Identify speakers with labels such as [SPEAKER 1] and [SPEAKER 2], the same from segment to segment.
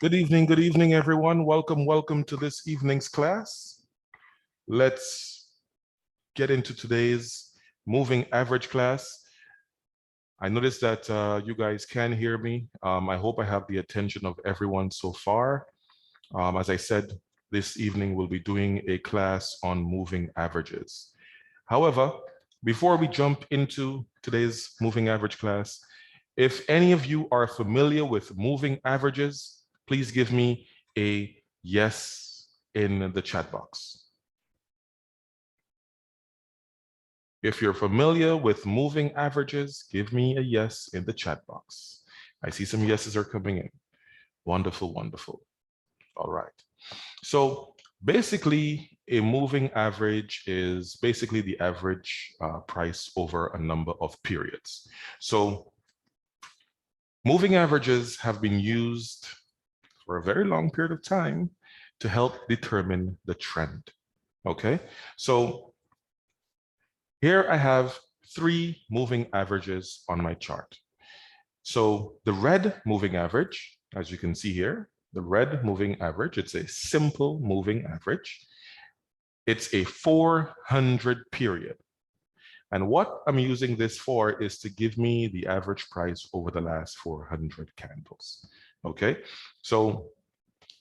[SPEAKER 1] Good evening, everyone. Welcome to this evening's class. Let's get into today's moving average class. I noticed that you guys can hear me. I hope I have the attention of everyone so far. As I said, this evening we'll be doing a class on moving averages. However, before we jump into today's moving average class, if any of you are familiar with moving averages, please give me a yes in the chat box. If you're familiar with moving averages, give me a yes in the chat box. I see some yeses are coming in. Wonderful, wonderful. All right. So basically, a moving average is basically the average price over a number of periods. So moving averages have been used for a very long period of time to help determine the trend. Okay, so here I have three moving averages on my chart. So the red moving average, as you can see here, the red moving average, it's a simple moving average. It's a 400 period. And what I'm using this for is to give me the average price over the last 400 candles. Okay, so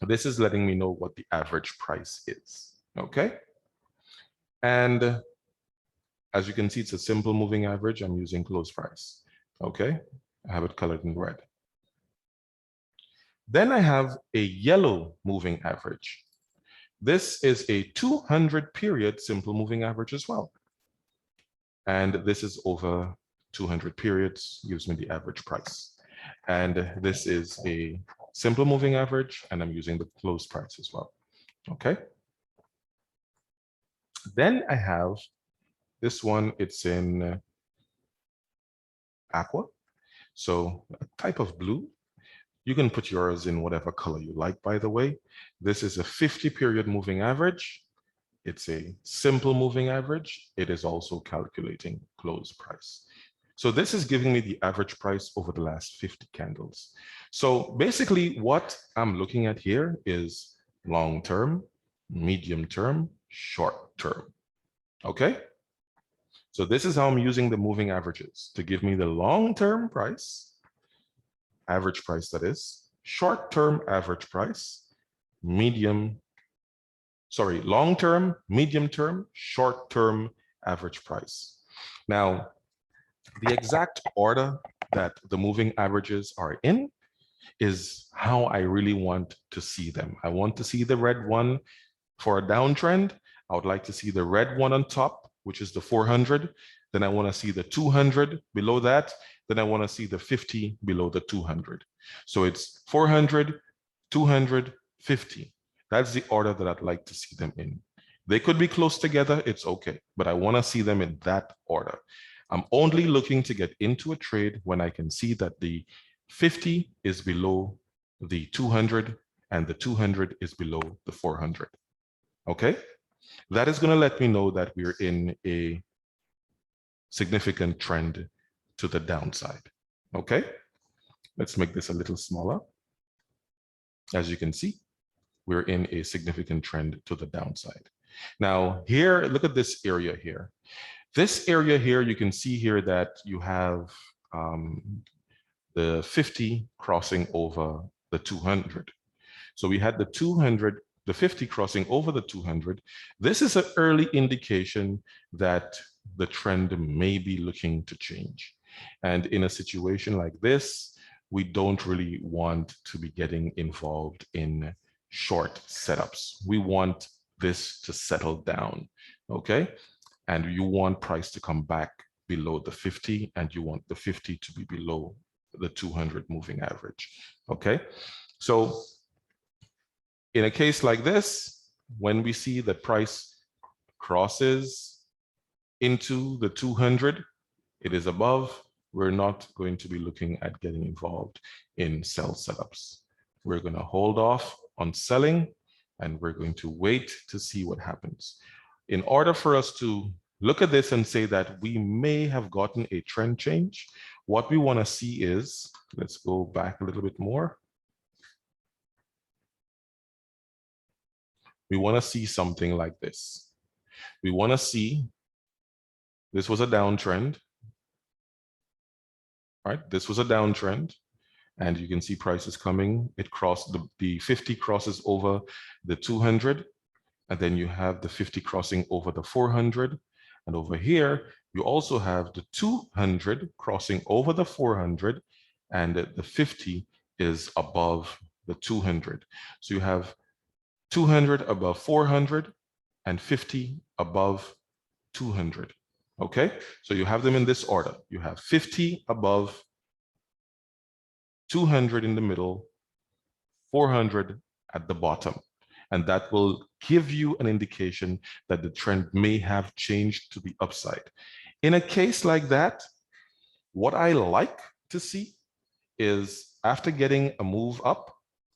[SPEAKER 1] this is letting me know what the average price is. Okay, and as you can see, it's a simple moving average. I'm using close price. Okay, I have it colored in red. Then I have a yellow moving average. This is a 200 period simple moving average as well. And this is over 200 periods, gives me the average price. And this is a simple moving average, and I'm using the close price as well. Okay. Then I have this one, it's in aqua. So a type of blue. You can put yours in whatever color you like, by the way. This is a 50 period moving average. It's a simple moving average. It is also calculating close price. So this is giving me the average price over the last 50 candles. So basically what I'm looking at here is long-term, medium-term, short-term. Okay? So this is how I'm using the moving averages to give me the long-term price, average price that is, short-term average price, long-term, medium-term, short-term average price. Now, the exact order that the moving averages are in is how I really want to see them. I want to see the red one for a downtrend. I would like to see the red one on top, which is the 400. Then I want to see the 200 below that. Then I want to see the 50 below the 200. So it's 400, 200, 50. That's the order that I'd like to see them in. They could be close together, it's okay, but I want to see them in that order. I'm only looking to get into a trade when I can see that the 50 is below the 200 and the 200 is below the 400. Okay, that is going to let me know that we're in a significant trend to the downside. Okay, let's make this a little smaller. As you can see, we're in a significant trend to the downside. Now here, look at this area here. This area here, you can see here that you have the 50 crossing over the 200. So we had the 200, the 50 crossing over the 200. This is an early indication that the trend may be looking to change. And in a situation like this, we don't really want to be getting involved in short setups. We want this to settle down, okay? And you want price to come back below the 50, and you want the 50 to be below the 200 moving average, okay? So in a case like this, when we see the price crosses into the 200, it is above, we're not going to be looking at getting involved in sell setups. We're going to hold off on selling, and we're going to wait to see what happens. In order for us to look at this and say that we may have gotten a trend change, what we want to see is, let's go back a little bit more. we want to see something like this. We want to see, this was a downtrend, right? This was a downtrend. And you can see prices coming. It crossed the 50 crosses over the 200. And then you have the 50 crossing over the 400. And over here, you also have the 200 crossing over the 400. And the 50 is above the 200. So you have 200 above 400 and 50 above 200. Okay, so you have them in this order. You have 50 above, 200 in the middle, 400 at the bottom. And that will give you an indication that the trend may have changed to the upside. In a case like that, what I like to see is after getting a move up,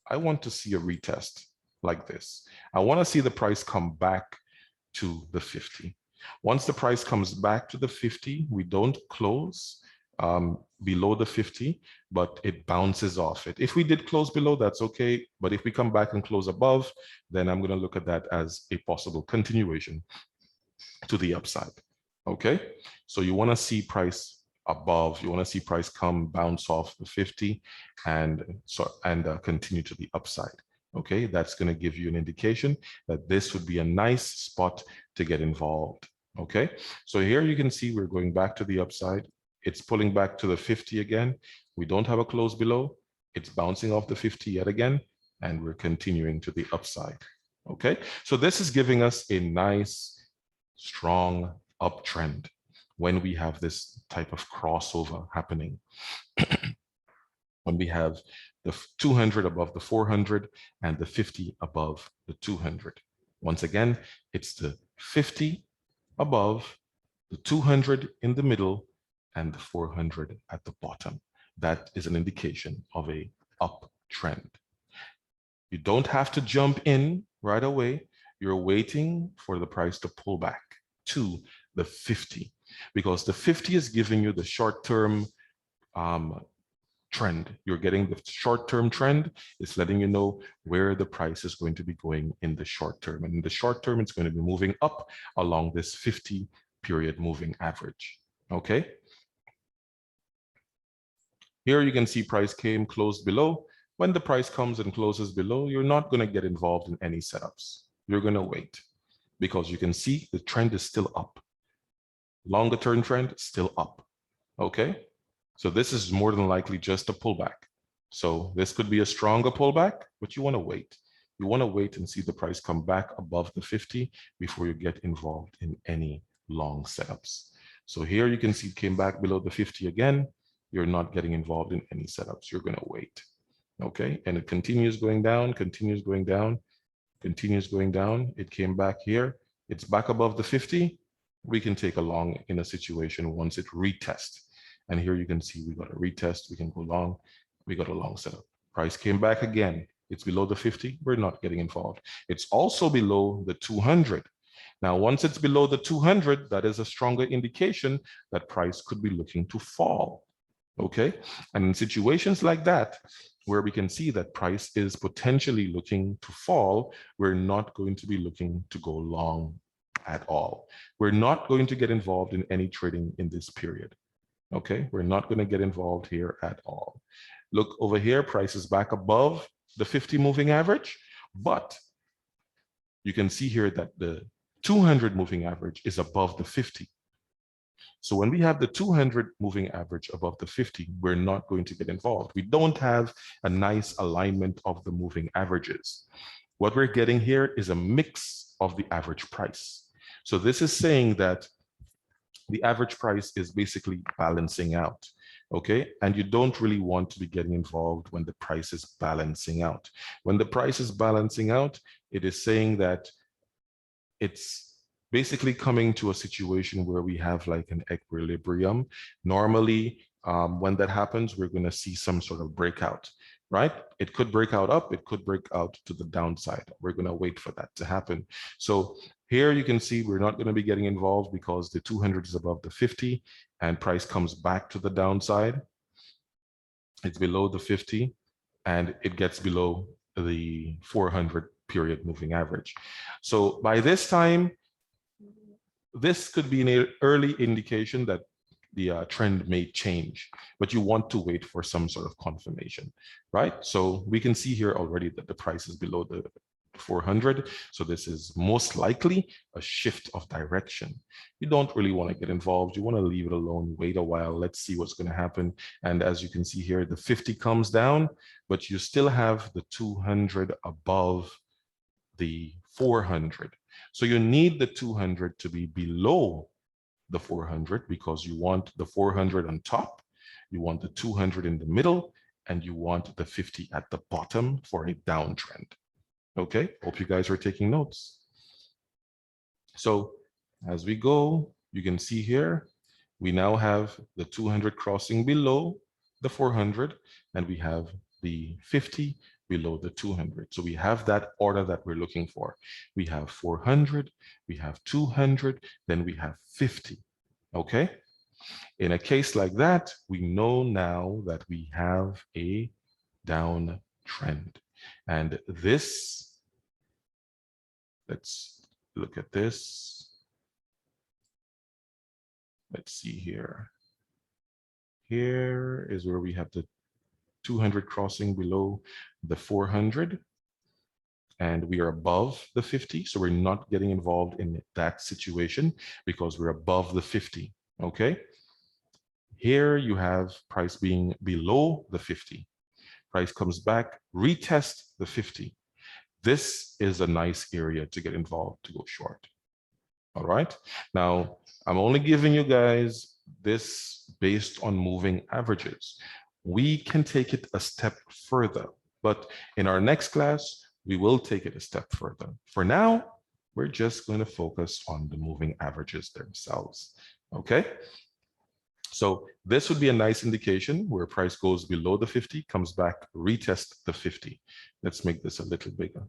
[SPEAKER 1] I want to see a retest like this. I want to see the price come back to the 50. Once the price comes back to the 50, we don't close below the 50, but it bounces off it. If we did close below, that's okay. But if we come back and close above, then I'm going to look at that as a possible continuation to the upside. Okay, so you want to see price above, you want to see price come bounce off the 50 and continue to the upside. Okay, that's going to give you an indication that this would be a nice spot to get involved. Okay, so here you can see we're going back to the upside. It's pulling back to the 50 again. We don't have a close below. It's bouncing off the 50 yet again, and we're continuing to the upside. Okay, so this is giving us a nice, strong uptrend when we have this type of crossover happening. When we have the 200 above the 400 and the 50 above the 200. Once again, it's the 50 above, the 200 in the middle, and the 400 at the bottom. That is an indication of a uptrend. You don't have to jump in right away. You're waiting for the price to pull back to the 50, because the 50 is giving you the short-term trend. You're getting the short-term trend. It's letting you know where the price is going to be going in the short term. And in the short term, it's going to be moving up along this 50 period moving average. Okay. Here you can see price came closed below. When the price comes and closes below, you're not going to get involved in any setups. You're going to wait, because you can see the trend is still up. Longer term trend still up. Okay. So this is more than likely just a pullback. So this could be a stronger pullback, but you want to wait. You want to wait and see the price come back above the 50 before you get involved in any long setups. So here you can see it came back below the 50 again. You're not getting involved in any setups. You're going to wait. Okay. And it continues going down, continues going down, continues going down. It came back here. It's back above the 50. We can take a long in a situation once it retests. And here you can see we got a retest, we can go long, we got a long setup. Price came back again. It's below the 50, we're not getting involved. It's also below the 200. Now, once it's below the 200, that is a stronger indication that price could be looking to fall. Okay, and in situations like that, where we can see that price is potentially looking to fall, we're not going to be looking to go long at all. We're not going to get involved in any trading in this period. Okay, we're not going to get involved here at all. Look over here, price is back above the 50 moving average, but you can see here that the 200 moving average is above the 50. So when we have the 200 moving average above the 50, we're not going to get involved. We don't have a nice alignment of the moving averages. What we're getting here is a mix of the average price. So this is saying that the average price is basically balancing out, okay? And you don't really want to be getting involved when the price is balancing out. When the price is balancing out, it is saying that it's basically coming to a situation where we have like an equilibrium. Normally, when that happens, we're going to see some sort of breakout, right? It could break out up, it could break out to the downside. We're going to wait for that to happen. So here you can see we're not going to be getting involved because the 200 is above the 50 and price comes back to the downside. It's below the 50 and it gets below the 400 period moving average. So by this time, this could be an early indication that the trend may change, but you want to wait for some sort of confirmation, right? So we can see here already that the price is below the 400. So this is most likely a shift of direction. You don't really want to get involved. You want to leave it alone, wait a while. Let's see what's going to happen. And as you can see here, the 50 comes down, but you still have the 200 above the 400. So you need the 200 to be below the 400 because you want the 400 on top, you want the 200 in the middle, and you want the 50 at the bottom for a downtrend. Okay, hope you guys are taking notes. So as we go, you can see here, we now have the 200 crossing below the 400, and we have the 50 below the 200. So we have that order that we're looking for. We have 400, we have 200, then we have 50, okay? In a case like that, we know now that we have a downtrend. And this, let's look at this. Let's see here. Here is where we have the 200 crossing below the 400, and we are above the 50. So we're not getting involved in that situation because we're above the 50, okay? Here you have price being below the 50. Price comes back, retest the 50. This is a nice area to get involved to go short. All right. Now, I'm only giving you guys this based on moving averages. We can take it a step further, but in our next class, we will take it a step further. For now, we're just going to focus on the moving averages themselves. Okay. So this would be a nice indication where price goes below the 50, comes back, retest the 50. Let's make this a little bigger.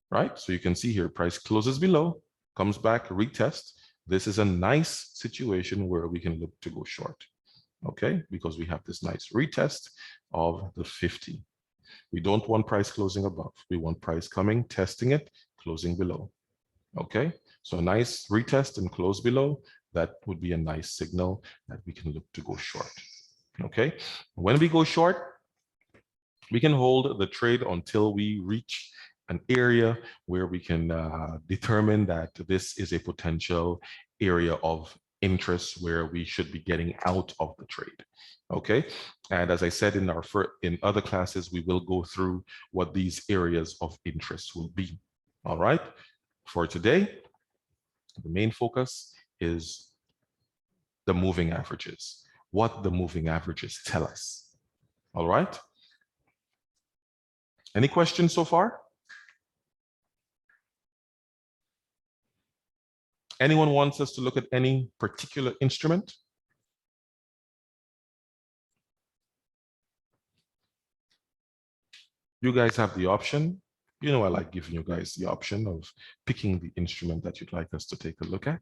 [SPEAKER 1] Right? So you can see here, price closes below, comes back, retest. This is a nice situation where we can look to go short. Okay? Because we have this nice retest of the 50. We don't want price closing above. We want price coming, testing it, closing below. Okay? So a nice retest and close below, that would be a nice signal that we can look to go short. Okay? When we go short, we can hold the trade until we reach an area where we can determine that this is a potential area of interest where we should be getting out of the trade. Okay, and as I said in other classes, we will go through what these areas of interest will be. All right, for today, the main focus is the moving averages, what the moving averages tell us. All right. Any questions so far? Anyone wants us to look at any particular instrument? You guys have the option. You know, I like giving you guys the option of picking the instrument that you'd like us to take a look at.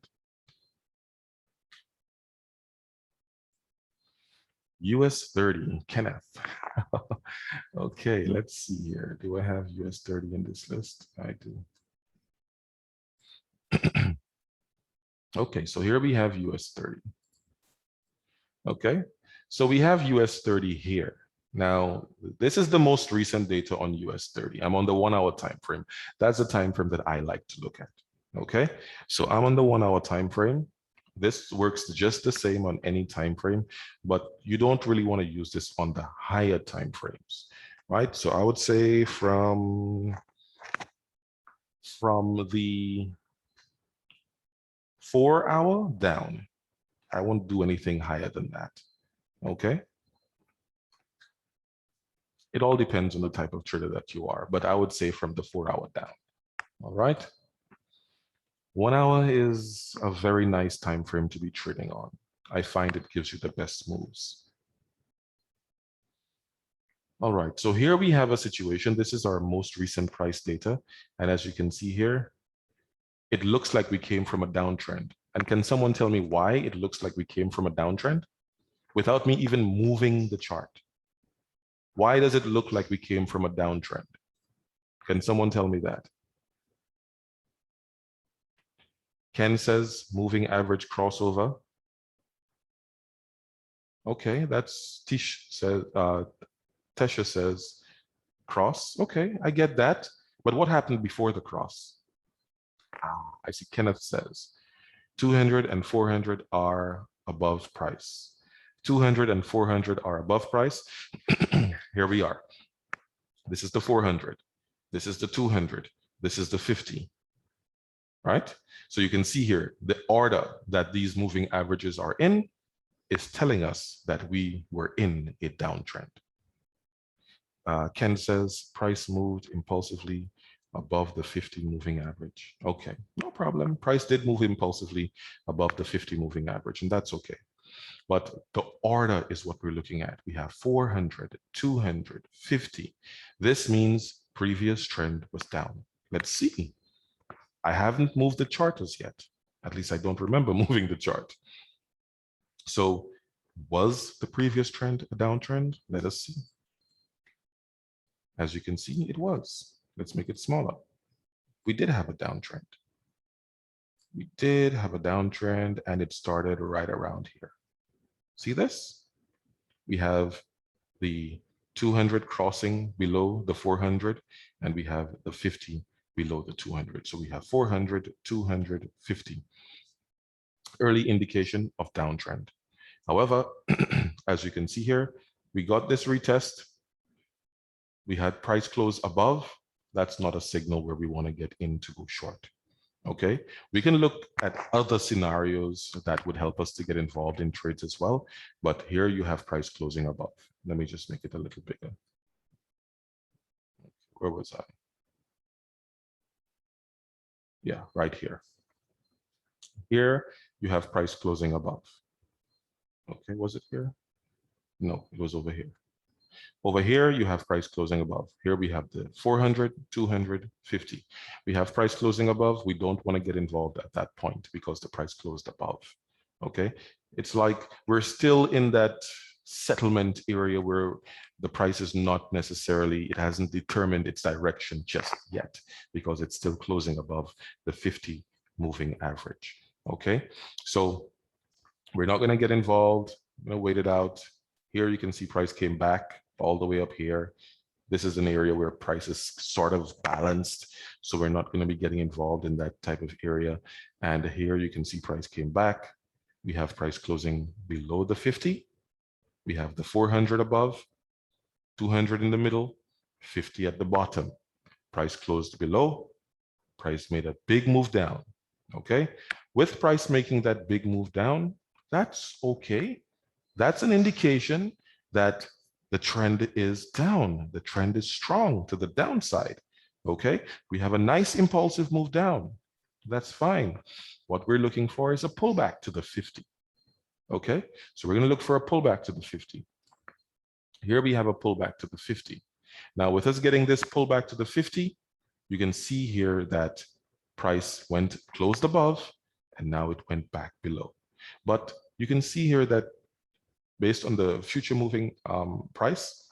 [SPEAKER 1] US 30, Kenneth. Okay, let's see here. Do I have US 30 in this list? I do. Okay, so here we have US 30. Okay, so we have US 30 here. Now, this is the most recent data on US 30. I'm on the 1 hour time frame. That's the time frame that I like to look at. Okay, so I'm on the 1 hour time frame. This works just the same on any time frame, but you don't really want to use this on the higher time frames, right? So I would say from the 4 hour down, I won't do anything higher than that. Okay. It all depends on the type of trader that you are, but I would say from the 4 hour down. All right. 1 hour is a very nice time frame to be trading on. I find it gives you the best moves. All right, so here we have a situation. This is our most recent price data. And as you can see here, it looks like we came from a downtrend. And can someone tell me why it looks like we came from a downtrend without me even moving the chart? Why does it look like we came from a downtrend? Can someone tell me that? Ken says moving average crossover. Okay, that's Tesha says cross. Okay, I get that. But what happened before the cross? I see Kenneth says 200 and 400 are above price. 200 and 400 are above price. Here we are. This is the 400. This is the 200. This is the 50. Right? So you can see here the order that these moving averages are in is telling us that we were in a downtrend. Ken says price moved impulsively above the 50 moving average. Okay, no problem. Price did move impulsively above the 50 moving average, and that's okay. But the order is what we're looking at. We have 400, 200, 50. This means previous trend was down. Let's see. I haven't moved the chart as yet. At least I don't remember moving the chart. So was the previous trend a downtrend? Let us see. As you can see, it was. Let's make it smaller. We did have a downtrend. We did have a downtrend, and it started right around here. See this? We have the 200 crossing below the 400, and we have the 50 below the 200. So we have 400, 200, 50. Early indication of downtrend. However, as you can see here, we got this retest. We had price close above. That's not a signal where we want to get in to go short. Okay, we can look at other scenarios that would help us to get involved in trades as well. But here you have price closing above. Let me just make it a little bigger. Where was I? Yeah, right here. Here you have price closing above. Okay, was it here? No, it was over here. Over here, you have price closing above. Here we have the 400, 200, 50. We have price closing above. We don't want to get involved at that point because the price closed above. Okay, it's like we're still in that settlement area where the price is not necessarily, it hasn't determined its direction just yet because it's still closing above the 50 moving average. Okay, so we're not going to get involved. I'm going to wait it out. Here you can see price came back all the way up here. This is an area where price is sort of balanced. So we're not going to be getting involved in that type of area. And here you can see price came back. We have price closing below the 50. We have the 400 above, 200 in the middle, 50 at the bottom. Price closed below. Price made a big move down. Okay. With price making that big move down, that's okay. That's an indication that the trend is down. The trend is strong to the downside. Okay, we have a nice impulsive move down. That's fine. What we're looking for is a pullback to the 50. Okay, so we're going to look for a pullback to the 50. Here we have a pullback to the 50. Now, with us getting this pullback to the 50, you can see here that price went closed above and now it went back below. But you can see here that based on the future moving price,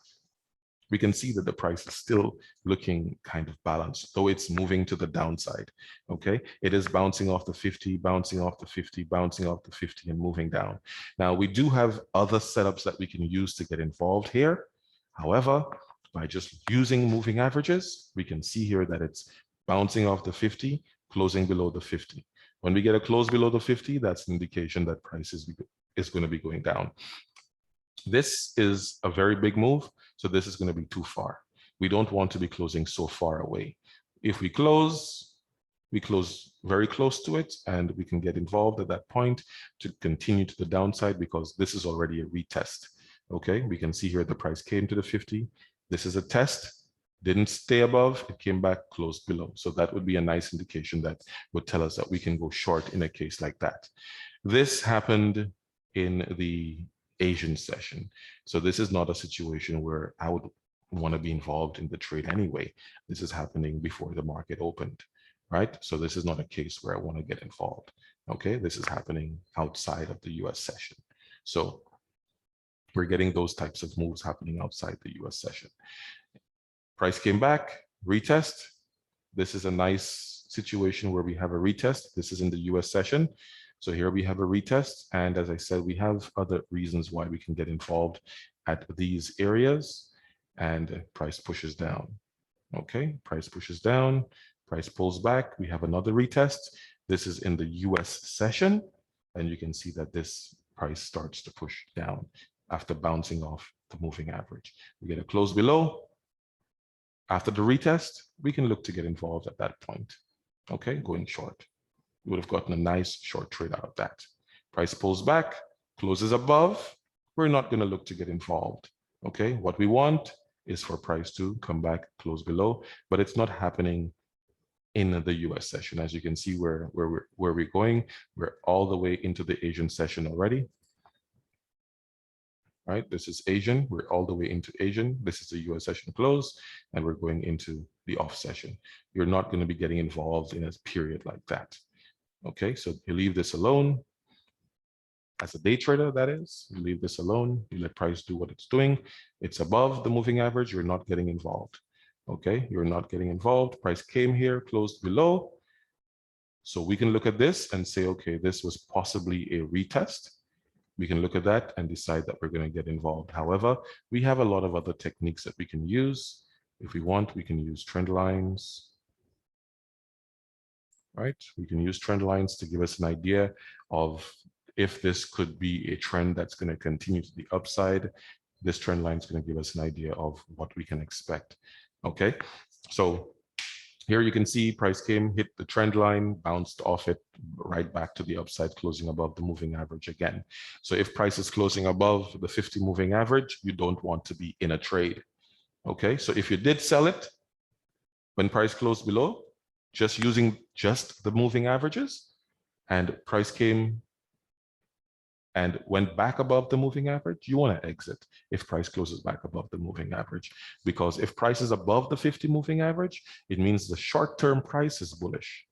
[SPEAKER 1] we can see that the price is still looking kind of balanced, though it's moving to the downside. Okay, it is bouncing off the 50, bouncing off the 50, bouncing off the 50, and moving down. Now, we do have other setups that we can use to get involved here. However, by just using moving averages, we can see here that it's bouncing off the 50, closing below the 50. When we get a close below the 50, that's an indication that price is going to be going down. This is a very big move, so this is going to be too far. We don't want to be closing so far away. If we close very close to it, and we can get involved at that point to continue to the downside because this is already a retest. Okay, we can see here the price came to the 50. This is a test, didn't stay above, it came back, closed below. So that would be a nice indication that would tell us that we can go short in a case like that. This happened in the Asian session. So this is not a situation where I would want to be involved in the trade anyway. This is happening before the market opened, right? So this is not a case where I want to get involved. Okay, this is happening outside of the US session. So we're getting those types of moves happening outside the US session. Price came back, retest. This is a nice situation where we have a retest. This is in the US session. So here we have a retest. And as I said, we have other reasons why we can get involved at these areas, and price pushes down. Okay, price pushes down, price pulls back. We have another retest. This is in the US session. And you can see that this price starts to push down after bouncing off the moving average. We get a close below. After the retest, we can look to get involved at that point. Okay, going short. You would have gotten a nice short trade out of that. Price pulls back, closes above. We're not going to look to get involved. Okay, what we want is for price to come back, close below, but it's not happening in the US session. As you can see where we're going, we're all the way into the Asian session already. Right, this is Asian, we're all the way into Asian. This is the US session close, and we're going into the off session. You're not going to be getting involved in a period like that. Okay, so you leave this alone. As a day trader, that is, you leave this alone, you let price do what it's doing. It's above the moving average, you're not getting involved. Okay, you're not getting involved. Price came here, closed below. So we can look at this and say, okay, this was possibly a retest. We can look at that and decide that we're going to get involved. However, we have a lot of other techniques that we can use. If we want, we can use trend lines. Right? We can use trend lines to give us an idea of if this could be a trend that's going to continue to the upside. This trend line is going to give us an idea of what we can expect. Okay, so here you can see price came, hit the trend line, bounced off it right back to the upside, closing above the moving average again. So if price is closing above the 50 moving average, you don't want to be in a trade. Okay, so if you did sell it when price closed below, just using just the moving averages, and price came and went back above the moving average, you want to exit if price closes back above the moving average. Because if price is above the 50 moving average, it means the short-term price is bullish.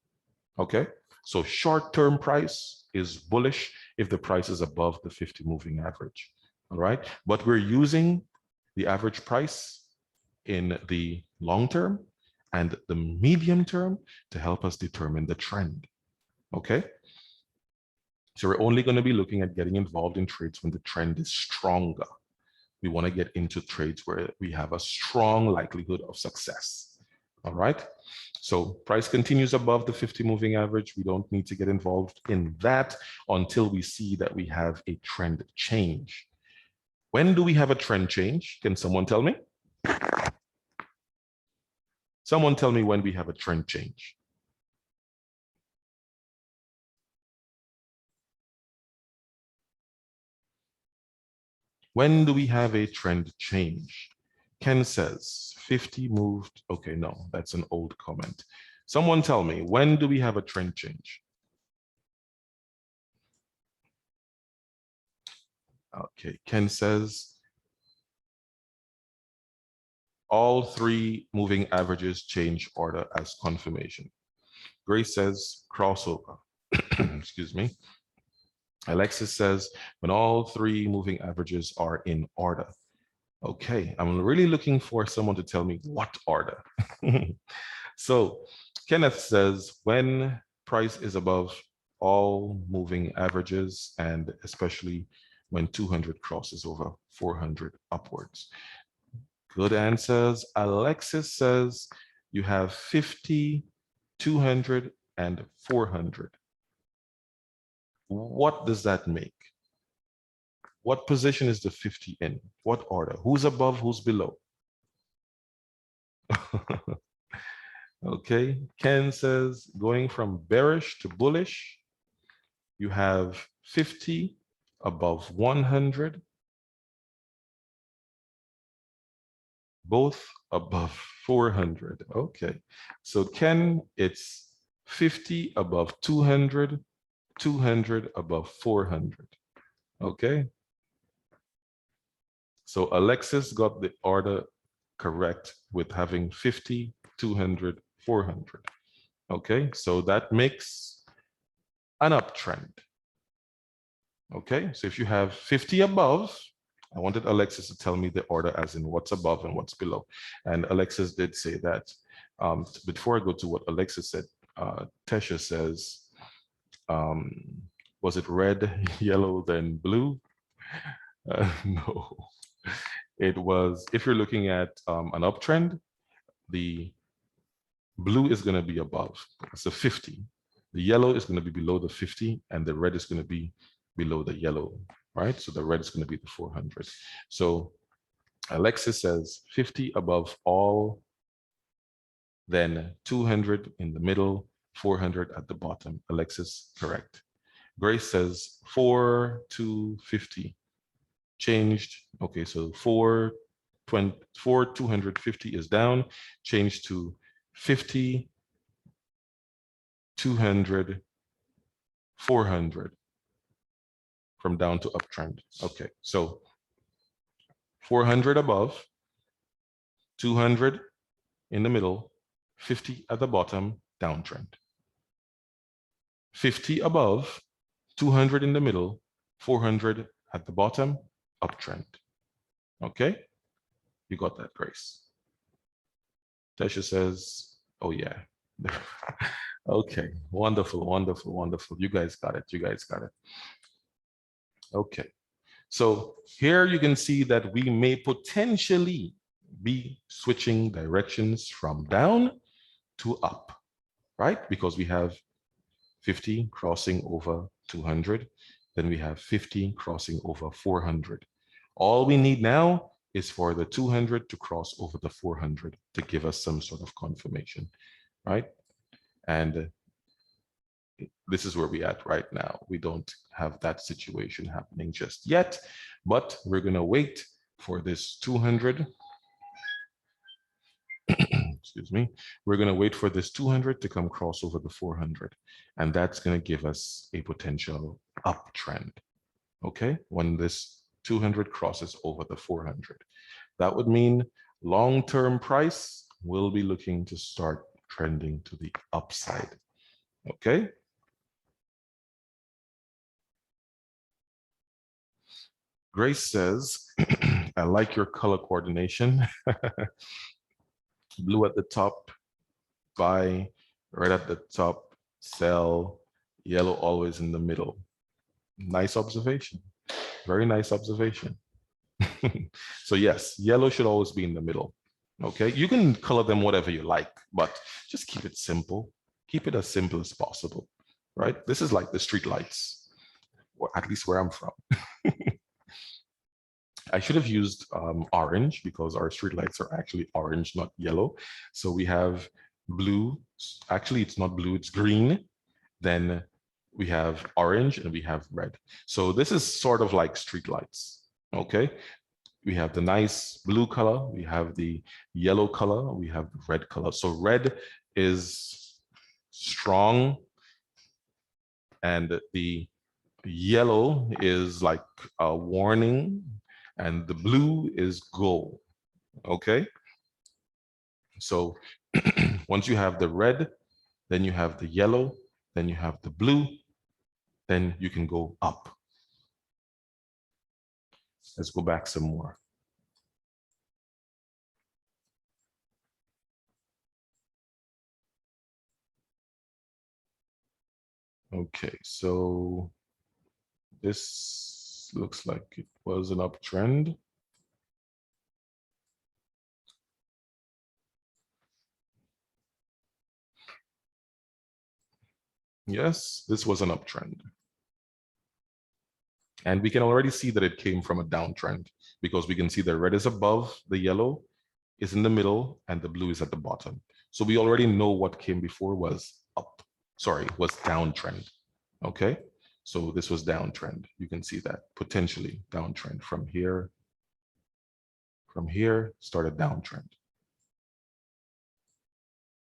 [SPEAKER 1] Okay, so short-term price is bullish if the price is above the 50 moving average. All right, but we're using the average price in the long term and the medium term to help us determine the trend. Okay. So we're only going to be looking at getting involved in trades when the trend is stronger. We want to get into trades where we have a strong likelihood of success. All right. So price continues above the 50 moving average. We don't need to get involved in that until we see that we have a trend change. When do we have a trend change? Can someone tell me? Someone tell me when we have a trend change. When do we have a trend change? Ken says 50 moved. Okay, no, that's an old comment. Someone tell me, when do we have a trend change? Okay, Ken says all three moving averages change order as confirmation. Grace says crossover. Excuse me. Alexis says when all three moving averages are in order. Okay, I'm really looking for someone to tell me what order. So Kenneth says when price is above all moving averages, and especially when 200 crosses over 400 upwards. Good answers. Alexis says you have 50, 200, and 400. What does that make? What position is the 50 in? What order? Who's above, who's below? Okay, Ken says going from bearish to bullish, you have 50 above 100, both above 400. Okay, so Ken, it's 50 above 200, 200 above 400. Okay, so Alexis got the order correct with having 50, 200, 400. Okay, so that makes an uptrend. Okay, so if you have 50 above, I wanted Alexis to tell me the order as in what's above and what's below. And Alexis did say that. Before I go to what Alexis said, Tesha says, was it red, yellow, then blue? No, it was, if you're looking at an uptrend, the blue is going to be above. It's a 50. The yellow is going to be below the 50, and the red is going to be below the yellow, right? So the red is going to be the 400. So Alexis says 50 above all, then 200 in the middle, 400 at the bottom. Alexis, correct. Grace says 4 to 50. Changed. Okay, so 250 is down, changed to 50, 200, 400 from down to uptrend. Okay, so 400 above, 200 in the middle, 50 at the bottom, downtrend. 50 above, 200 in the middle, 400 at the bottom, uptrend. Okay, you got that, Grace. Tasha says, oh yeah. Okay, wonderful, wonderful, wonderful. You guys got it, you guys got it. Okay, so here you can see that we may potentially be switching directions from down to up, right? Because we have 50 crossing over 200, then we have 50 crossing over 400. All we need now is for the 200 to cross over the 400 to give us some sort of confirmation, right? And this is where we're at right now. We don't have that situation happening just yet, but we're going to wait for this 200. Excuse me. We're going to wait for this 200 to come cross over the 400, and that's going to give us a potential uptrend. Okay, when this 200 crosses over the 400, that would mean long-term price will be looking to start trending to the upside. Okay. Grace says, I like your color coordination. Blue at the top, buy, red at the top, sell, yellow always in the middle. Nice observation. Very nice observation. So yes, yellow should always be in the middle. Okay, you can color them whatever you like, but just keep it simple. Keep it as simple as possible, right? This is like the street lights, or at least where I'm from. I should have used orange because our street lights are actually orange, not yellow. So we have blue. Actually, it's not blue, it's green. Then we have orange and we have red. So this is sort of like street lights, okay? We have the nice blue color, we have the yellow color, we have the red color. So red is strong and the yellow is like a warning and the blue is go, okay? So once you have the red, then you have the yellow, then you have the blue, then you can go up. Let's go back some more. Okay, so this looks like it was an uptrend. Yes, this was an uptrend. And we can already see that it came from a downtrend because we can see the red is above, the yellow is in the middle, and the blue is at the bottom. So we already know what came before was up, sorry, was downtrend. Okay, so this was downtrend. You can see that potentially downtrend from here started downtrend.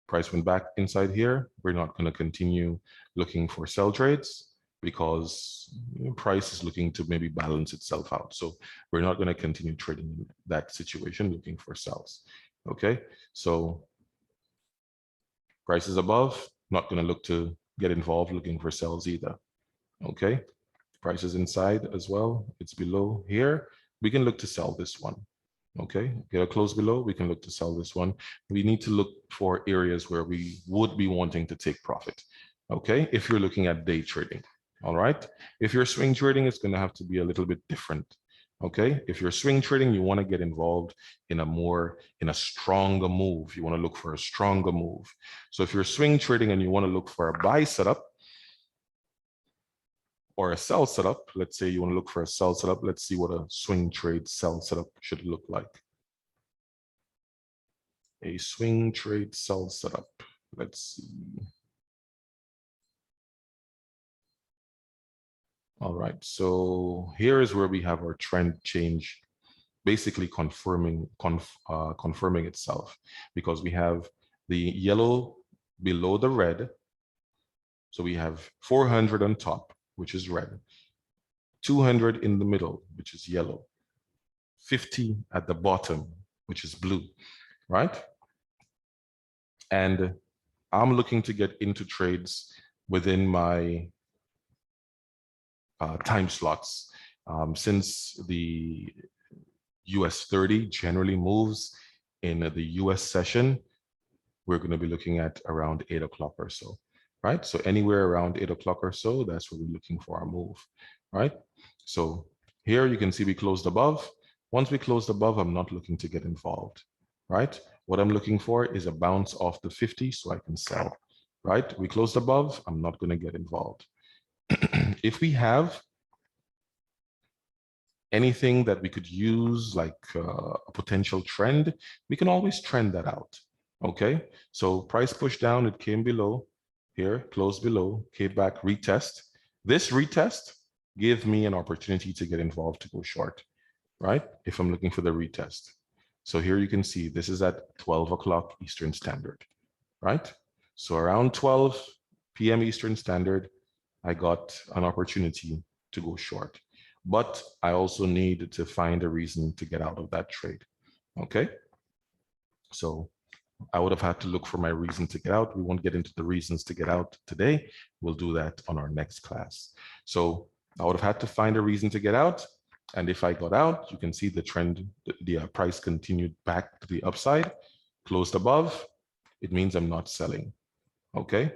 [SPEAKER 1] Price went back inside here. We're not going to continue looking for sell trades because price is looking to maybe balance itself out. So we're not going to continue trading in that situation looking for sells. Okay, so price is above, not going to look to get involved looking for sells either. Okay, price is inside as well. It's below here. we can look to sell this one. Okay, get a close below, we can look to sell this one. We need to look for areas where we would be wanting to take profit. Okay, if you're looking at day trading. All right, if you're swing trading, it's going to have to be a little bit different. Okay, if you're swing trading, you want to get involved in a stronger move. You want to look for a stronger move. So if you're swing trading and you want to look for a buy setup or a sell setup, let's say you want to look for a sell setup. Let's see what a swing trade sell setup should look like. A swing trade sell setup. Let's see. All right, so here is where we have our trend change, basically confirming itself, because we have the yellow below the red. So we have 400 on top, which is red, 200 in the middle, which is yellow, 50 at the bottom, which is blue, right? And I'm looking to get into trades within my time slots. Since the US 30 generally moves in the US session, we're going to be looking at around 8 o'clock or so, right? So anywhere around 8 o'clock or so, that's where we're looking for our move, right? So here you can see we closed above. Once we closed above, I'm not looking to get involved, right? What I'm looking for is a bounce off the 50 so I can sell, right? We closed above, I'm not going to get involved. If we have anything that we could use, like a potential trend, we can always trend that out. Okay, so price push down, it came below here, closed below, came back, retest. This retest gave me an opportunity to get involved to go short, right? If I'm looking for the retest. So here you can see this is at 12 o'clock Eastern Standard, right? So around 12 p.m. Eastern Standard, I got an opportunity to go short, but I also need to find a reason to get out of that trade. Okay, so I would have had to look for my reason to get out. We won't get into the reasons to get out today. We'll do that on our next class. So I would have had to find a reason to get out. And if I got out, you can see the trend, the price continued back to the upside, closed above. It means I'm not selling. Okay,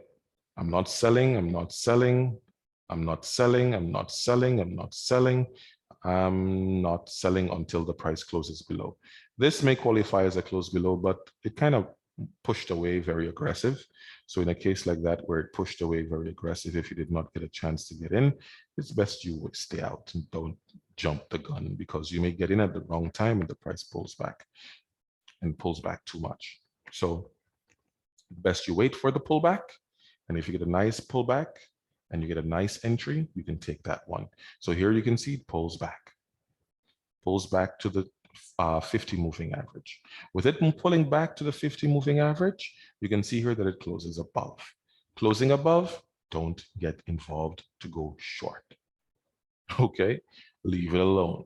[SPEAKER 1] I'm not selling, I'm not selling, I'm not selling, I'm not selling, I'm not selling. I'm not selling until the price closes below. This may qualify as a close below, but it kind of pushed away very aggressive. So in a case like that, where it pushed away very aggressive, if you did not get a chance to get in, it's best you would stay out and don't jump the gun, because you may get in at the wrong time and the price pulls back too much. So best you wait for the pullback. And if you get a nice pullback, and you get a nice entry, you can take that one. So here you can see it pulls back to the 50 moving average. With it pulling back to the 50 moving average, you can see here that it closes above. Closing above, don't get involved to go short. Okay, leave it alone.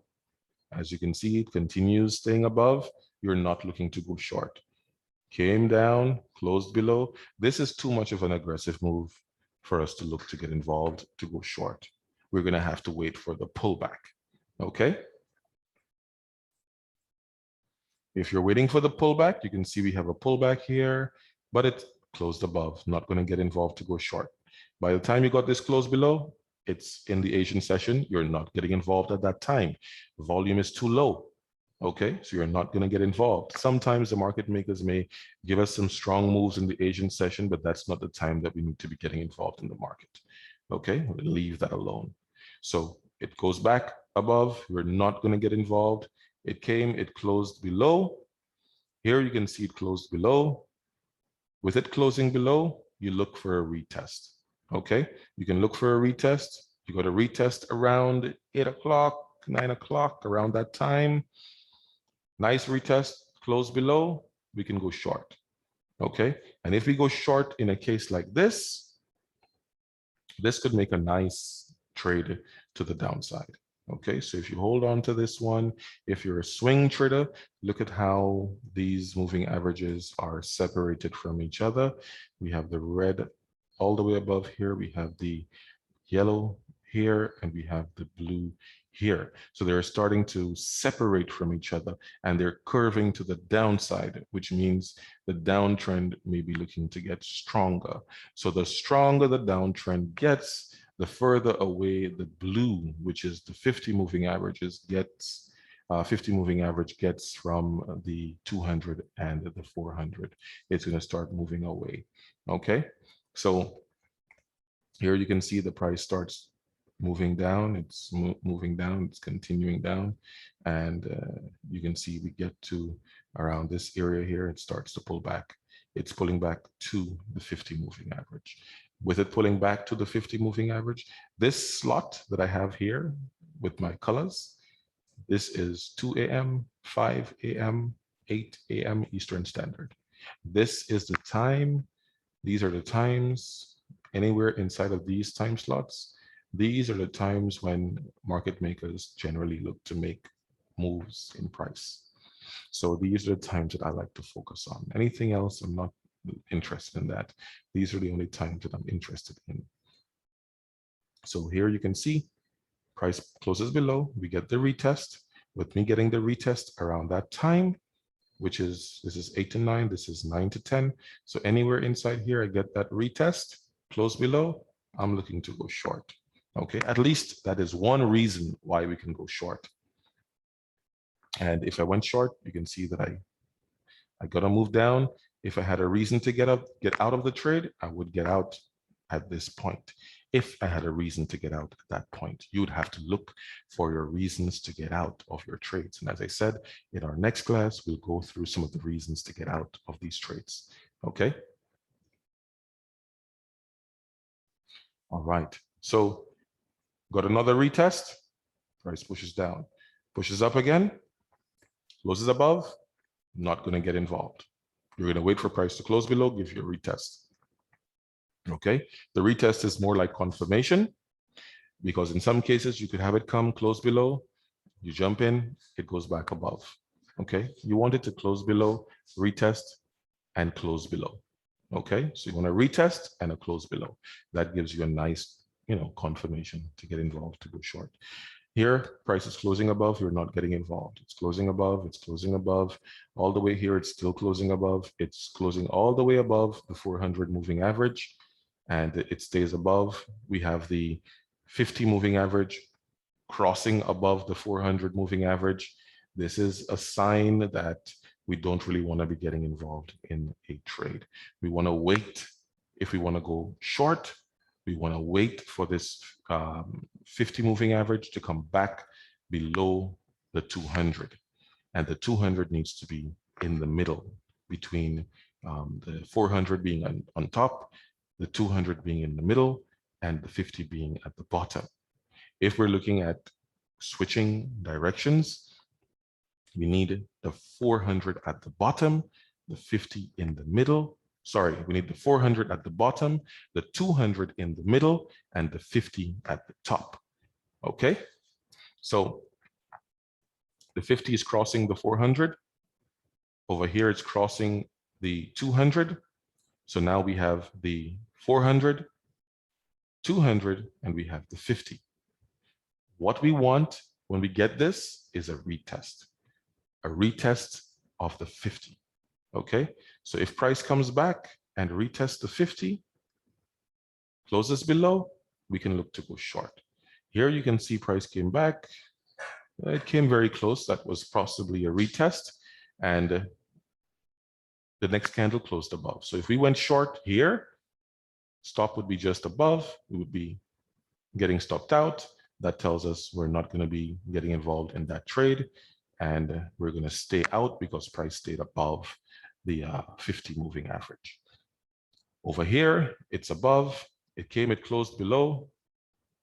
[SPEAKER 1] As you can see, it continues staying above. You're not looking to go short. Came down, closed below. This is too much of an aggressive move for us to look to get involved to go short. We're going to have to wait for the pullback. Okay. If you're waiting for the pullback, you can see we have a pullback here, but it closed above. Not going to get involved to go short. By the time you got this close below, it's in the Asian session. You're not getting involved at that time. Volume is too low. Okay, so you're not going to get involved. Sometimes the market makers may give us some strong moves in the Asian session, but that's not the time that we need to be getting involved in the market. Okay, we'll leave that alone. So it goes back above. We're not going to get involved. It came, it closed below. Here you can see it closed below. With it closing below, you look for a retest. Okay, you can look for a retest. You got a retest around 8 o'clock, 9 o'clock, around that time. Nice retest, close below, we can go short. Okay, and if we go short in a case like this could make a nice trade to the downside. Okay, so if you hold on to this one, if you're a swing trader, look at how these moving averages are separated from each other. We have the red all the way above here, we have the yellow here, and we have the blue here. So they're starting to separate from each other and they're curving to the downside, which means the downtrend may be looking to get stronger. So the stronger the downtrend gets, the further away the blue, which is the 50 moving averages, gets 50 moving average gets from the 200 and the 400. It's going to start moving away. Okay, so here you can see the price starts moving down. It's moving down. It's continuing down, and you can see we get to around this area here. It starts to pull back. It's pulling back to the 50 moving average. With it pulling back to the 50 moving average, this slot that I have here with my colors, this is 2 a.m., 5 a.m., 8 a.m. Eastern Standard. This is the time. These are the times anywhere inside of these time slots. These are the times when market makers generally look to make moves in price. So these are the times that I like to focus on. Anything else, I'm not interested in that. These are the only times that I'm interested in. So here you can see price closes below, we get the retest. With me getting the retest around that time, which is, this is 8 to 9, this is 9 to 10. So anywhere inside here, I get that retest, close below, I'm looking to go short. Okay, at least that is one reason why we can go short. And if I went short, you can see that I got to move down. If I had a reason to get out of the trade, I would get out at this point. If I had a reason to get out at that point, you'd have to look for your reasons to get out of your trades. And as I said, in our next class, we'll go through some of the reasons to get out of these trades. Okay. All right. So got another retest, price pushes down, pushes up again, closes above, not going to get involved. You're going to wait for price to close below, give you a retest. Okay, the retest is more like confirmation, because in some cases you could have it come close below, you jump in, it goes back above. Okay, you want it to close below, retest, and close below. Okay, so you want a retest and a close below. That gives you a nice, confirmation to get involved, to go short. Here, price is closing above, you're not getting involved. It's closing above, it's closing above. All the way here, it's still closing above. It's closing all the way above the 400 moving average, and it stays above. We have the 50 moving average crossing above the 400 moving average. This is a sign that we don't really want to be getting involved in a trade. We want to wait. If we want to go short, we want to wait for this 50 moving average to come back below the 200. And the 200 needs to be in the middle, between the 400 being on top, the 200 being in the middle, and the 50 being at the bottom. If we're looking at switching directions, we need the 400 at the bottom, the 50 in the middle. Sorry, we need the 400 at the bottom, the 200 in the middle, and the 50 at the top. Okay, so the 50 is crossing the 400. Over here, it's crossing the 200. So now we have the 400, 200, and we have the 50. What we want when we get this is a retest of the 50. Okay, so if price comes back and retests the 50, closes below, we can look to go short. Here you can see price came back. It came very close. That was possibly a retest, and the next candle closed above. So if we went short here, stop would be just above. We would be getting stopped out. That tells us we're not going to be getting involved in that trade, and we're going to stay out because price stayed above the 50 moving average. Over here, it's above. It closed below.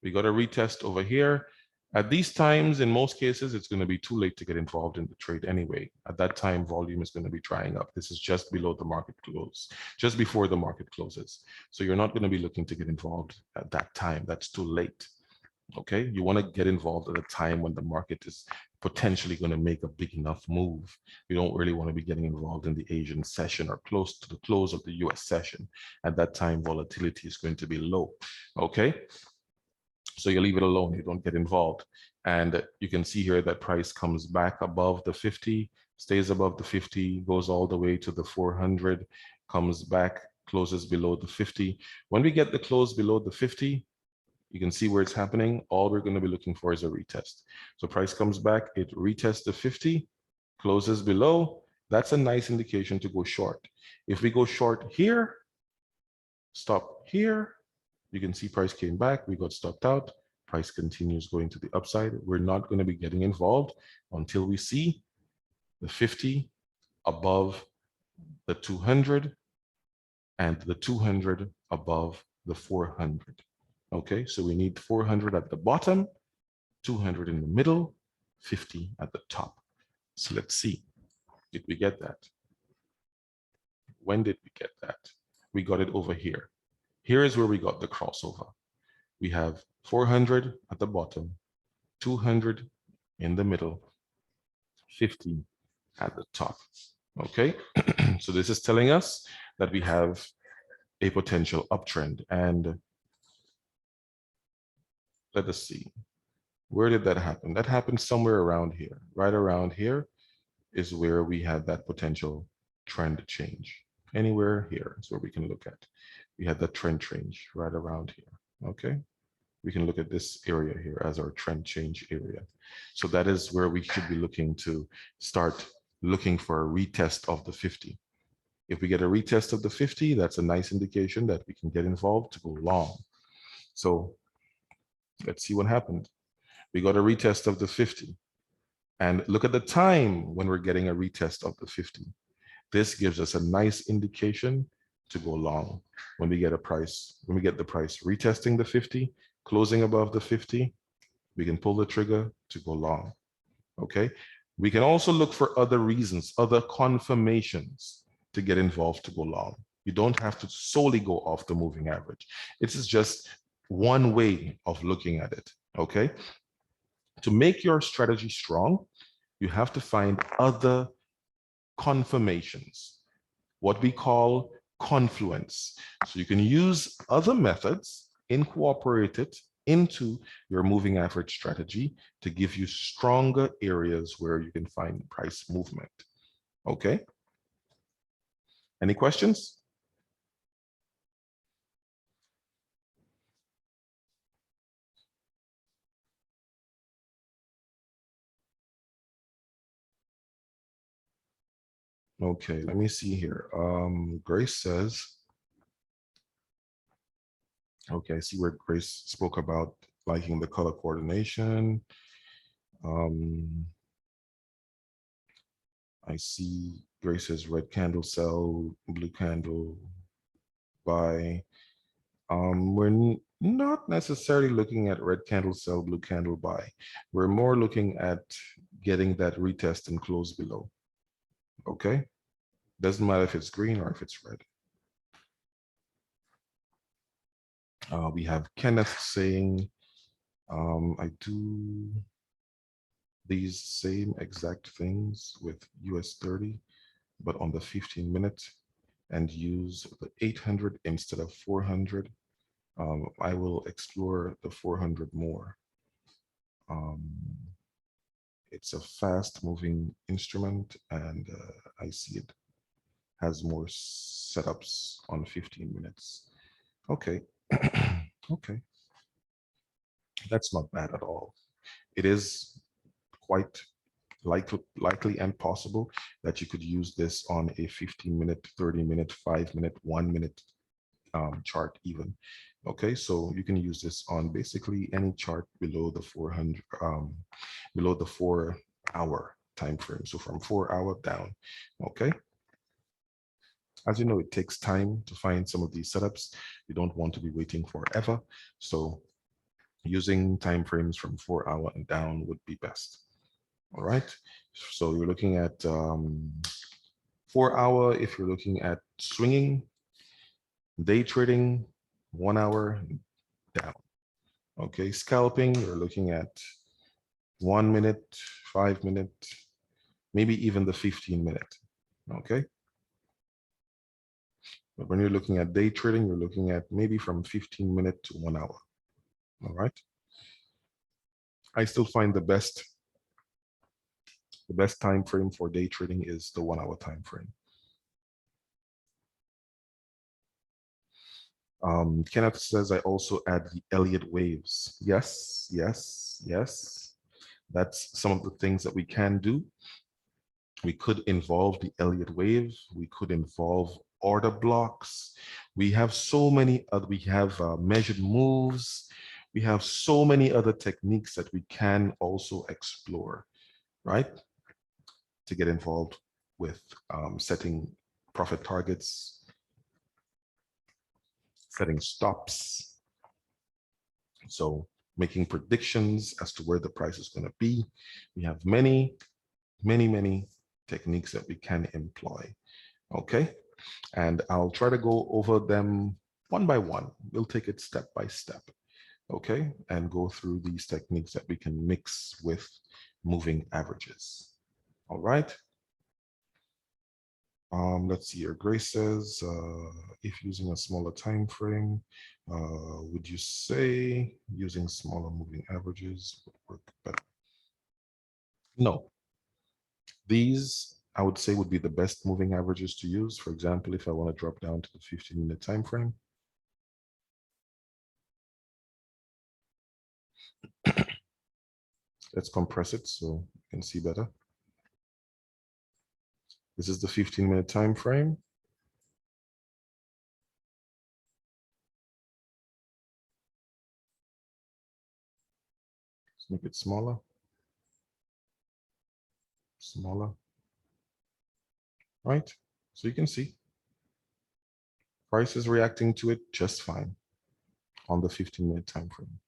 [SPEAKER 1] We got a retest over here. At these times, in most cases, it's going to be too late to get involved in the trade anyway. At that time, volume is going to be drying up. This is just below the market close, just before the market closes. So you're not going to be looking to get involved at that time. That's too late. Okay, you want to get involved at a time when the market is potentially going to make a big enough move. You don't really want to be getting involved in the Asian session or close to the close of the US session. At that time, volatility is going to be low. Okay, so you leave it alone. You don't get involved. And you can see here that price comes back above the 50, stays above the 50, goes all the way to the 400, comes back, closes below the 50. When we get the close below the 50, you can see where it's happening. All we're going to be looking for is a retest. So price comes back, it retests the 50, closes below. That's a nice indication to go short. If we go short here, stop here, you can see price came back, we got stopped out, price continues going to the upside. We're not going to be getting involved until we see the 50 above the 200 and the 200 above the 400. Okay, so we need 400 at the bottom, 200 in the middle, 50 at the top. So let's see, did we get that? When did we get that? We got it over here. Here is where we got the crossover. We have 400 at the bottom, 200 in the middle, 50 at the top. Okay, so this is telling us that we have a potential uptrend. And let us see, where did that happen? That happened somewhere around here. Right around here is where we had that potential trend change. Anywhere here is where we can look at. We had that trend change right around here. Okay, we can look at this area here as our trend change area. So that is where we should be looking to start looking for a retest of the 50. If we get a retest of the 50, that's a nice indication that we can get involved to go long. So let's see what happened. We got a retest of the 50. And look at the time when we're getting a retest of the 50. This gives us a nice indication to go long. When we get the price retesting the 50, closing above the 50, we can pull the trigger to go long. Okay. We can also look for other reasons, other confirmations to get involved to go long. You don't have to solely go off the moving average. It is just one way of looking at it. Okay. To make your strategy strong, you have to find other confirmations, what we call confluence. So you can use other methods, incorporate it into your moving average strategy to give you stronger areas where you can find price movement. Okay. Any questions? Okay, let me see here. Grace says, okay, I see where Grace spoke about liking the color coordination. I see Grace says red candle sell, blue candle buy. We're not necessarily looking at red candle sell, blue candle buy. We're more looking at getting that retest and close below. Okay, doesn't matter if it's green or if it's red. We have Kenneth saying, I do these same exact things with US 30, but on the 15-minute and use the 800 instead of 400. I will explore the 400 more. It's a fast moving instrument, and I see it has more setups on 15 minutes. Okay. Okay. That's not bad at all. It is quite likely and possible that you could use this on a 15-minute, 30-minute, 5-minute, 1-minute chart even. Okay, so you can use this on basically any chart below the 400, below the 4-hour time frame. So from 4 hour down. Okay. As you know, it takes time to find some of these setups. You don't want to be waiting forever. So using time frames from 4 hour and down would be best. All right. So you're looking at 4 hour if you're looking at swinging, day trading, 1 hour down. Okay, scalping, you're looking at 1 minute, 5 minute, maybe even the 15-minute. Okay. But when you're looking at day trading, you're looking at maybe from 15-minute to 1 hour. All right. I still find the best time frame for day trading is the 1 hour time frame. Kenneth says I also add the Elliott waves. Yes, yes, yes. That's some of the things that we can do. We could involve the Elliott wave. We could involve order blocks. We have so many other, we have measured moves. We have so many other techniques that we can also explore, right? To get involved with setting profit targets, setting stops. So making predictions as to where the price is going to be. We have many techniques that we can employ. Okay. And I'll try to go over them one by one. We'll take it step by step. Okay. And go through these techniques that we can mix with moving averages. All right. Let's see here. Grace says, if using a smaller time frame, would you say using smaller moving averages would work better? No. These, I would say, would be the best moving averages to use. For example, if I want to drop down to the 15-minute time frame. Let's compress it so you can see better. This is the 15-minute time frame. Let's make it smaller. Smaller. Right? So you can see price is reacting to it just fine on the 15-minute time frame.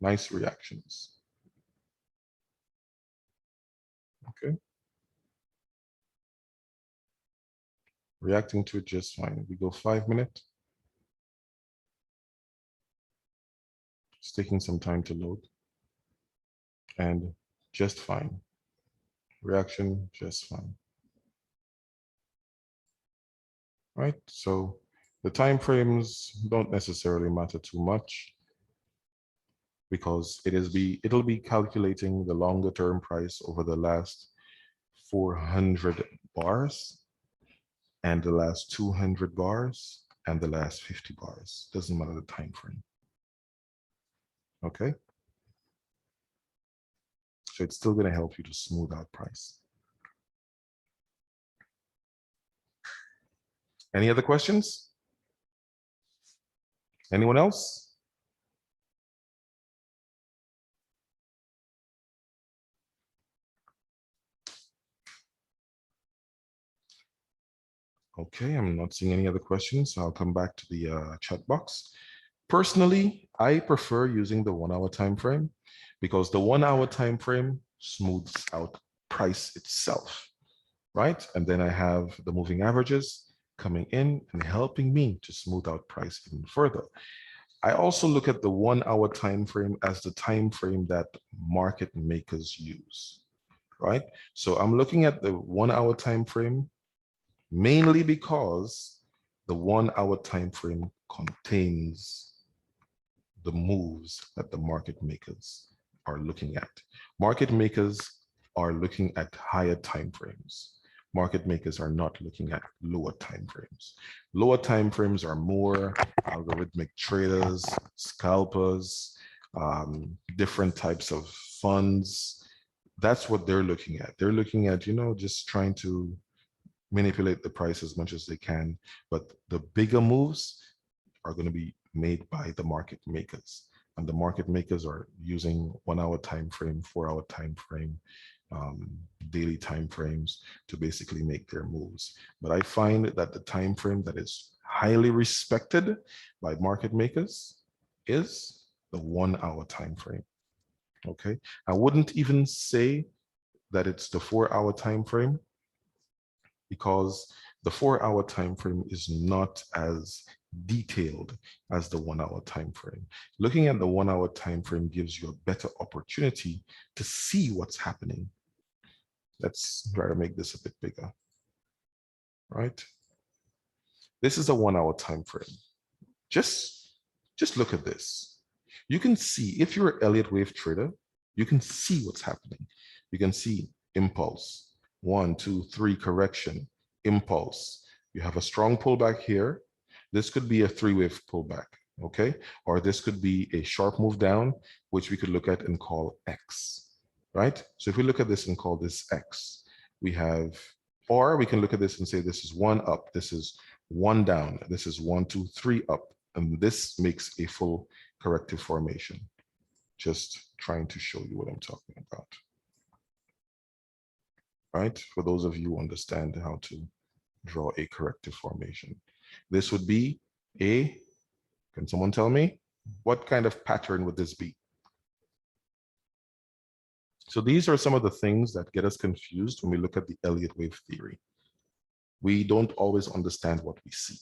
[SPEAKER 1] Nice reactions. Okay. Reacting to it just fine. We go 5-minute. It's taking some time to load. And just fine. Reaction just fine. Right? So the time frames don't necessarily matter too much, because it'll be calculating the longer term price over the last 400 bars and the last 200 bars and the last 50 bars. Doesn't matter the time frame. Okay. So it's still going to help you to smooth out price. Any other questions? Anyone else? Okay, I'm not seeing any other questions. So I'll come back to the chat box. Personally, I prefer using the 1 hour time frame because the 1 hour time frame smooths out price itself, right? And then I have the moving averages coming in and helping me to smooth out price even further. I also look at the 1 hour time frame as the time frame that market makers use, right? So I'm looking at the 1 hour time frame mainly because the 1 hour time frame contains the moves that the market makers are looking at. Market makers are looking at higher time frames. Market makers are not looking at lower time frames. Lower time frames are more algorithmic traders, scalpers, different types of funds. That's what they're looking at. They're looking at, just trying to manipulate the price as much as they can. But the bigger moves are going to be made by the market makers. And the market makers are using 1 hour time frame, 4 hour time frame, daily time frames to basically make their moves. But I find that the time frame that is highly respected by market makers is the 1 hour time frame. Okay, I wouldn't even say that it's the 4 hour time frame, because the 4 hour time frame is not as detailed as the 1 hour time frame. Looking at the 1 hour time frame gives you a better opportunity to see what's happening. Let's try to make this a bit bigger, right? This is a 1 hour time frame. Just look at this. You can see, if you're an Elliott wave trader, you can see what's happening. You can see impulse, 1, 2, 3, correction, impulse. You have a strong pullback here. This could be a 3-wave pullback, okay? Or this could be a sharp move down, which we could look at and call X, right? So if we look at this and call this X, we have, or we can look at this and say this is 1 up, this is 1 down, this is 1, 2, 3 up, and this makes a full corrective formation. Just trying to show you what I'm talking about. Right? For those of you who understand how to draw a corrective formation. This would be a, can someone tell me, what kind of pattern would this be? So these are some of the things that get us confused when we look at the Elliott wave theory. We don't always understand what we see.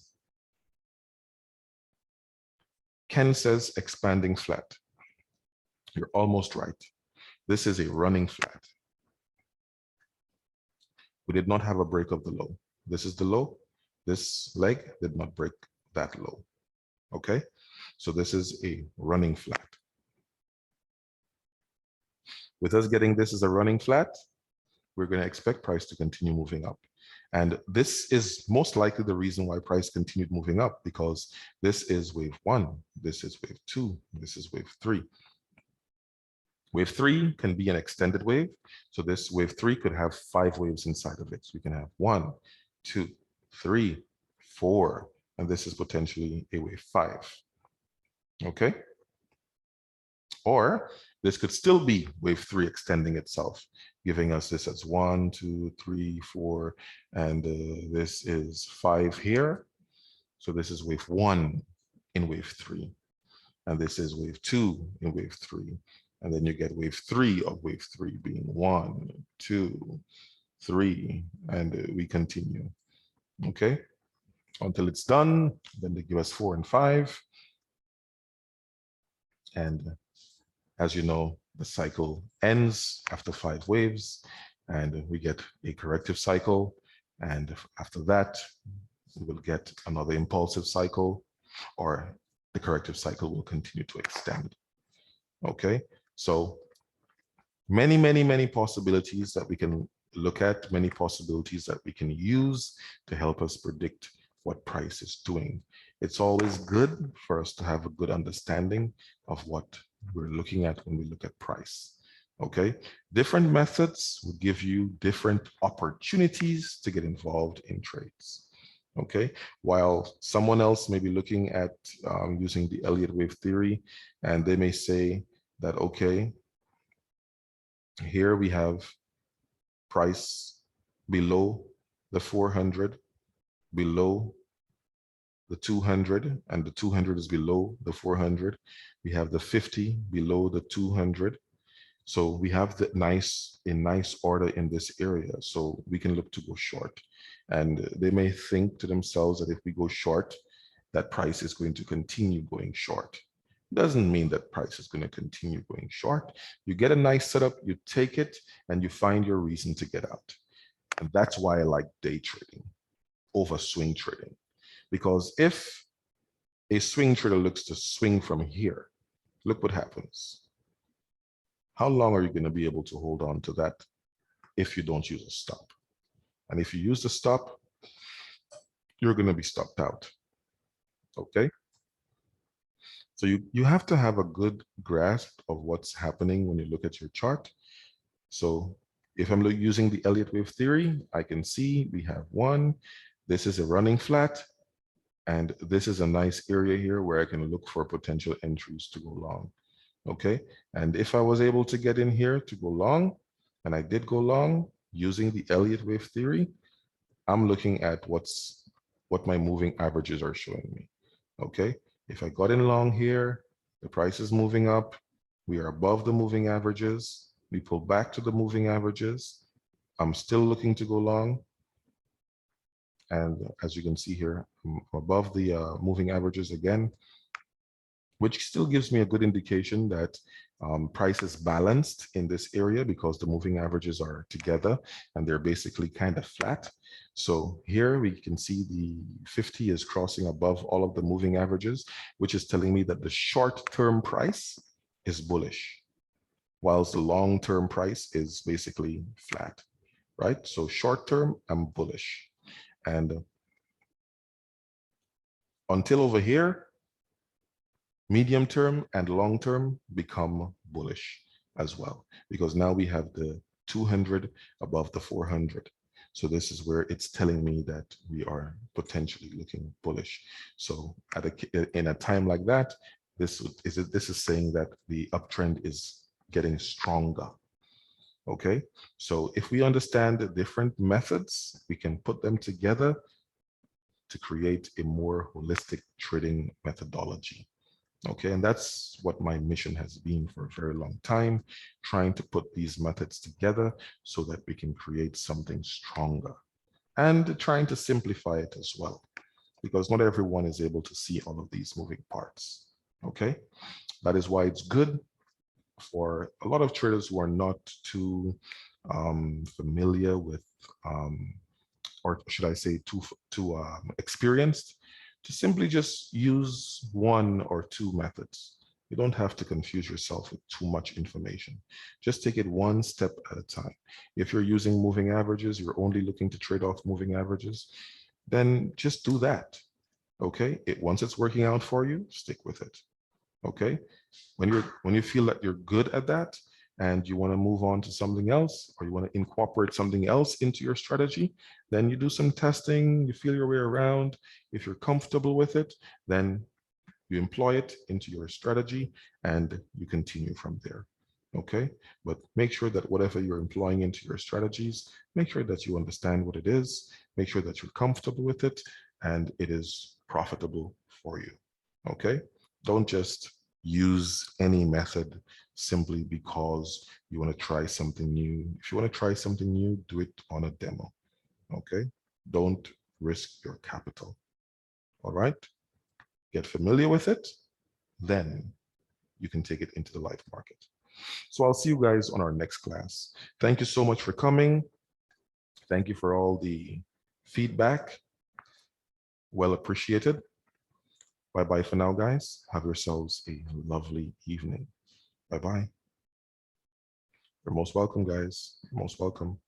[SPEAKER 1] Ken says expanding flat. You're almost right. This is a running flat. We did not have a break of the low. This is the low. This leg did not break that low. Okay, so this is a running flat. With us getting this as a running flat, we're going to expect price to continue moving up. And this is most likely the reason why price continued moving up, because this is wave 1, this is wave 2, this is wave 3. Wave 3 can be an extended wave. So this wave 3 could have 5 waves inside of it. So we can have 1, 2, 3, 4, and this is potentially a wave 5. Okay. Or this could still be wave 3 extending itself, giving us this as 1, 2, 3, 4, and this is 5 here. So this is wave 1 in wave 3, and this is wave 2 in wave 3. And then you get wave 3 of wave 3 being 1, 2, 3, and we continue. Okay, until it's done. Then they give us 4 and 5. And as you know, the cycle ends after 5 waves, and we get a corrective cycle. And after that, we will get another impulsive cycle, or the corrective cycle will continue to extend. Okay, so many possibilities that we can look at, many possibilities that we can use to help us predict what price is doing. It's always good for us to have a good understanding of what we're looking at when we look at price. Okay, different methods will give you different opportunities to get involved in trades. Okay, while someone else may be looking at using the Elliott wave theory, and they may say that, okay, here we have price below the 400, below the 200, and the 200 is below the 400. We have the 50 below the 200. So we have the nice order in this area. So we can look to go short. And they may think to themselves that if we go short, that price is going to continue going short. Doesn't mean that price is going to continue going short. You get a nice setup, you take it, and you find your reason to get out. And that's why I like day trading over swing trading. Because if a swing trader looks to swing from here, look what happens. How long are you going to be able to hold on to that if you don't use a stop? And if you use the stop, you're going to be stopped out. Okay? So you have to have a good grasp of what's happening when you look at your chart. So if I'm using the Elliott wave theory, I can see we have 1. This is a running flat. And this is a nice area here where I can look for potential entries to go long. Okay, and if I was able to get in here to go long, and I did go long using the Elliott wave theory, I'm looking at what my moving averages are showing me. Okay, if I got in long here, the price is moving up, we are above the moving averages, we pull back to the moving averages, I'm still looking to go long. And as you can see here, I'm above the moving averages again. which still gives me a good indication that price is balanced in this area because the moving averages are together and they're basically kind of flat. So here we can see the 50 is crossing above all of the moving averages, which is telling me that the short-term price is bullish, whilst the long-term price is basically flat, right? So short-term, I'm bullish. And until over here, medium term and long term become bullish as well, because now we have the 200 above the 400. So this is where it's telling me that we are potentially looking bullish. So in a time like that, this is saying that the uptrend is getting stronger. Okay, so if we understand the different methods, we can put them together to create a more holistic trading methodology. Okay, and that's what my mission has been for a very long time, trying to put these methods together so that we can create something stronger, and trying to simplify it as well, because not everyone is able to see all of these moving parts. Okay, that is why it's good for a lot of traders who are not too familiar with, or should I say too experienced, to simply just use one or two methods. You don't have to confuse yourself with too much information. Just take it one step at a time. If you're using moving averages, you're only looking to trade off moving averages, then just do that. Okay, once it's working out for you, stick with it. Okay, when you feel that you're good at that and you want to move on to something else, or you want to incorporate something else into your strategy, then you do some testing, you feel your way around. If you're comfortable with it, then you employ it into your strategy and you continue from there. Okay, but make sure that whatever you're employing into your strategies, make sure that you understand what it is, make sure that you're comfortable with it, and it is profitable for you. Okay, don't just use any method simply because you want to try something new. If you want to try something new, do it on a demo. Okay, don't risk your capital. All right, get familiar with it, then you can take it into the live market. So I'll see you guys on our next class. Thank you so much for coming. Thank you for all the feedback. Well appreciated. Bye-bye for now, guys. Have yourselves a lovely evening. Bye-bye. You're most welcome, guys. You're most welcome.